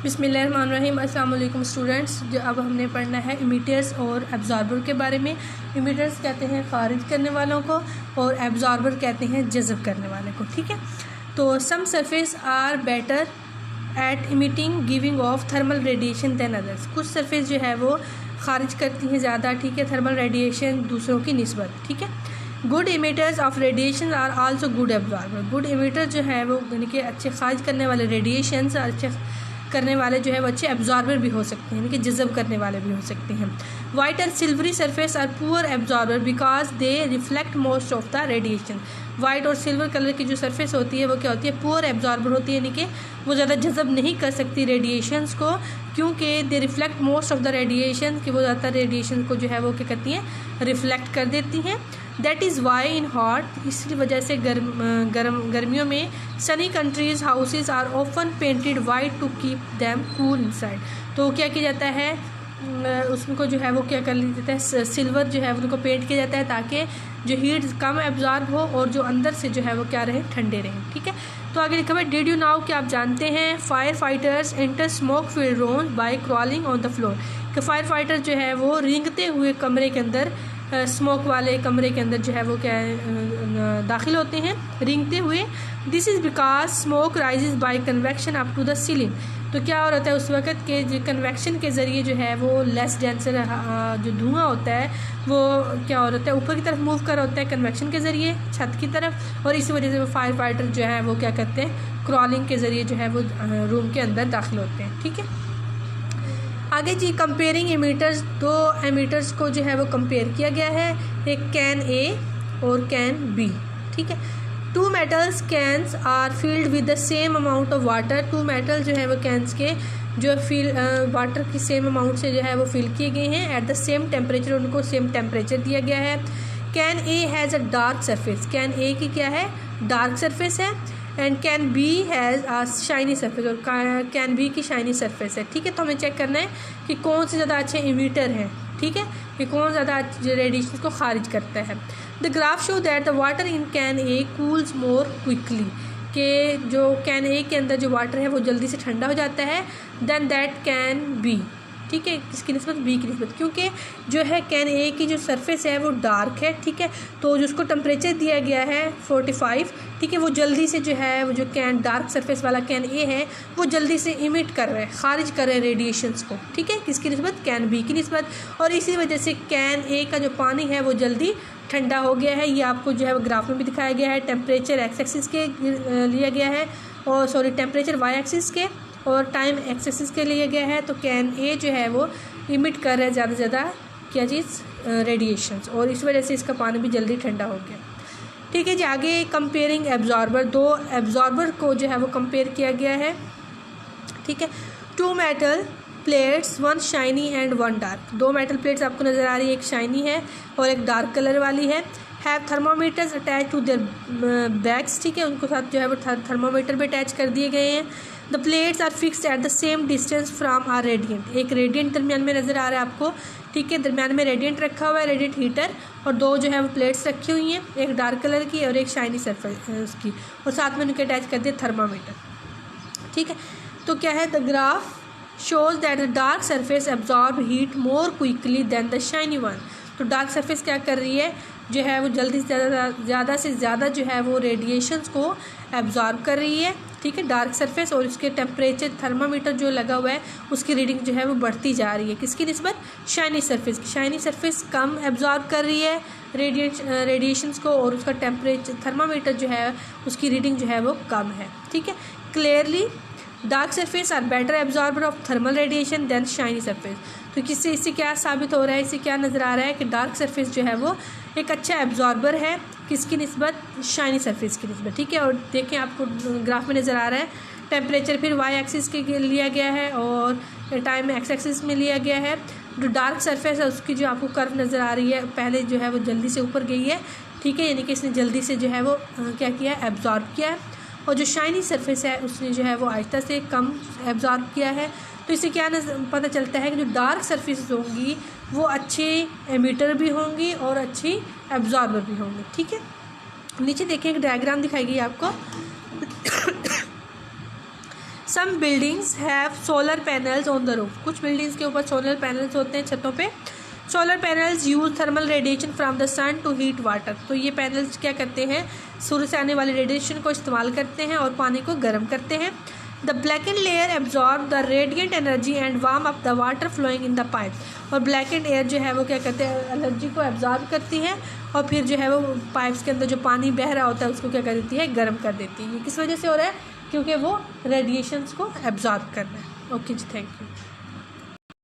बिस्मिल्लाहिर्रहमानिर्रहीम। अस्सलाम वालेकुम स्टूडेंट्स। जो अब हमने पढ़ना है इमिटर्स और एब्जॉर्बर के बारे में। इमिटर्स कहते हैं ख़ारिज करने वालों को और एब्जॉर्बर कहते हैं जज़ब करने वाले को। ठीक है, तो some surface are better at emitting giving off thermal radiation than others. कुछ सरफेस जो है वो ख़ारिज करती हैं ज़्यादा, ठीक है, थर्मल रेडिएशन दूसरों की निस्बत। ठीक है, good emitters of radiation are also good absorber. Good emitter जो है वो यानी कि अच्छे ख़ारिज करने वाले रेडिएशन अच्छे करने वाले जो है वो अच्छे एब्जॉर्बर भी हो सकते हैं, यानी कि जज़ब करने वाले भी हो सकते हैं। White and silvery surface are poor absorber because they reflect most of the radiation. White और सिल्वर कलर की जो सरफेस होती है वो क्या होती है, पुअर एब्जॉर्बर होती है, यानी कि वो ज़्यादा जज़ब नहीं कर सकती रेडिएशंस को, क्योंकि दे reflect most of the radiation, कि वो ज़्यादातर रेडिएशन को जो है वो क्या करती हैं, रिफ्लेक्ट कर देती हैं। That is why in hot, इसकी वजह से गर्मियों में sunny countries houses are often painted white to keep them cool inside. तो क्या किया जाता है, उसको जो है वो क्या कर लिया जाता है, सिल्वर जो है उनको पेंट किया जाता है ताकि जो हीट कम एब्जॉर्ब हो और जो अंदर से जो है वो क्या रहे, ठंडे रहें। ठीक है, तो आगे लिखा हुआ है डिड यू नाउ, कि आप जानते हैं firefighters enter smoke filled room by crawling on the floor, कि फायर फाइटर जो है वो रेंगते हुए कमरे के अंदर, स्मोक वाले कमरे के अंदर जो है वो क्या है, दाखिल होते हैं रेंगते हुए। This is because smoke rises by convection up to the ceiling. तो क्या हो रहा है उस वक्त के जो कन्वेक्शन के ज़रिए जो है वो लेस डेंसर जो धुआं होता है वो क्या हो रहा है, ऊपर की तरफ मूव कर होता है कन्वेक्शन के ज़रिए छत की तरफ, और इसी वजह से वो फायर फाइटर जो है वो क्या करते हैं, क्रॉलिंग के ज़रिए जो है वो रूम के अंदर दाखिल होते हैं। ठीक है, आगे जी कंपेयरिंग एमीटर्स, दो एमीटर्स को जो है वो कंपेयर किया गया है, एक कैन ए और कैन बी। ठीक है, two metals cans are filled with the same amount of water. Two metal जो है वो कैंस के जो वाटर की सेम अमाउंट से जो है वो फिल किए गए हैं एट द सेम टेम्परेचर, उनको सेम टेम्परेचर दिया गया है। Can A has a dark surface, can A की क्या है, डार्क सरफेस है, and can B has a shiny surface, और कैन बी की शाइनी सरफेस है। ठीक है, तो हमें चेक करना है कि कौन से ज़्यादा अच्छे इमिटर हैं। ठीक है, कि कौन ज़्यादा रेडिएशन को खारिज करता है। The graph show that the water in can a cools more quickly, कि जो कैन ए के अंदर जो वाटर है वो जल्दी से ठंडा हो जाता है देन दैट कैन बी। ठीक है, किसकी निस्बत, बी की निस्बत, क्योंकि जो है कैन ए की जो सरफेस है वो डार्क है। ठीक है, तो जो उसको टेम्परेचर दिया गया है 45, ठीक है, वो जल्दी से जो है वो जो कैन डार्क सरफेस वाला कैन ए है वो जल्दी से इमिट कर रहा है, खारिज कर रहे हैं रेडिएशंस को। ठीक है, किसकी निस्बत, कैन बी की निस्बत, और इसी वजह से कैन ए का जो पानी है वो जल्दी ठंडा हो गया है। ये आपको जो है वो ग्राफ में भी दिखाया गया है, टेम्परेचर एक्स एक्सिस के लिया गया है, और सॉरी टेम्परेचर वाई एक्सिस के और टाइम एक्सेसिस के लिए गया है। तो कैन ए जो है वो इमिट कर रहा है ज़्यादा से ज़्यादा क्या चीज़, रेडिएशंस, और इस वजह से इसका पानी भी जल्दी ठंडा हो गया। ठीक है जी, आगे कंपेयरिंग एब्जॉर्बर, दो एब्जॉर्बर को जो है वो कंपेयर किया गया है। ठीक है, two metal plates, one shiny and one dark. दो मेटल प्लेट्स आपको नज़र आ रही है, एक शाइनी है और एक डार्क कलर वाली है। Have thermometers attach to their backs. ठीक है, उनको साथ जो है वो थर्मोमीटर भी अटैच कर दिए गए हैं। The plates are fixed at the same distance from a radiant. एक रेडियंट दरमियान में नज़र आ रहा है आपको। ठीक है, दरमियान में रेडियंट रखा हुआ है, रेडियंट हीटर, और दो जो है वो प्लेट्स रखी हुई हैं, एक डार्क कलर की और एक शाइनी सरफेस उसकी, और साथ में उनके अटैच कर दिया थर्मामीटर। ठीक है, तो क्या है, the graph shows that the dark surface absorb heat more quickly than the shiny one. तो डार्क सरफेस क्या कर रही है, जो है वो जल्दी से ज़्यादा से ज़्यादा जो है वो रेडिएशंस को एब्जॉर्ब कर रही है। ठीक है, डार्क सरफेस, और उसके टेम्परेचर थर्मामीटर जो लगा हुआ है उसकी रीडिंग जो है वो बढ़ती जा रही है, किसकी निस्बत, शाइनी सरफेस की। शाइनी सरफेस कम एब्जॉर्ब कर रही है रेडिएशंस को, और उसका टेम्परेचर थर्मामीटर जो है उसकी रीडिंग जो है वो कम है। ठीक है, clearly dark surface are better absorber of thermal radiation than shiny surface. तो किससे, इससे क्या साबित हो रहा है, इससे क्या नज़र आ रहा है कि डार्क सरफेस जो है वो एक अच्छा एब्जॉर्बर है, किसकी निस्बत, शाइनी सरफेस की निस्बत। ठीक है, और देखें आपको ग्राफ में नज़र आ रहा है टेम्परेचर फिर वाई एक्सिस के लिया गया है और टाइम एक्स एक्सिस में लिया गया है। जो डार्क सरफेस है उसकी जो आपको कर्व नज़र आ रही है, पहले जो है वो जल्दी से ऊपर गई है। ठीक है, यानी कि इसने जल्दी से जो है वो क्या किया है, एब्जॉर्ब किया है, और जो शाइनी सरफेस है उसने जो है वो आहिस्ता से कम एब्जॉर्ब किया है। तो इससे क्या पता चलता है कि जो डार्क सरफेस होंगी वो अच्छे एमिटर भी होंगी और अच्छी एब्जॉर्बर भी होंगी। ठीक है, नीचे देखें एक डायग्राम दिखाई गई आपको। Some buildings have solar panels on the roof, कुछ बिल्डिंग्स के ऊपर सोलर पैनल्स होते हैं छतों पे। Solar panels use thermal radiation from the sun to heat water, तो ये पैनल्स क्या करते हैं, सूर्य से आने वाले रेडिएशन को इस्तेमाल करते हैं और पानी को गर्म करते हैं। The blackened layer absorb the radiant energy and warm up the water flowing in the pipe, और ब्लैकेंड एयर जो है वो क्या करते हैं, एनर्जी को एब्जॉर्ब करती है और फिर जो है वो पाइप्स के अंदर जो पानी बह रहा होता है उसको क्या कर देती है, गर्म कर देती है। ये किस वजह से हो रहा है, क्योंकि वो रेडिएशंस को एब्जॉर्ब कर रहा है। ओके जी, थैंक यू।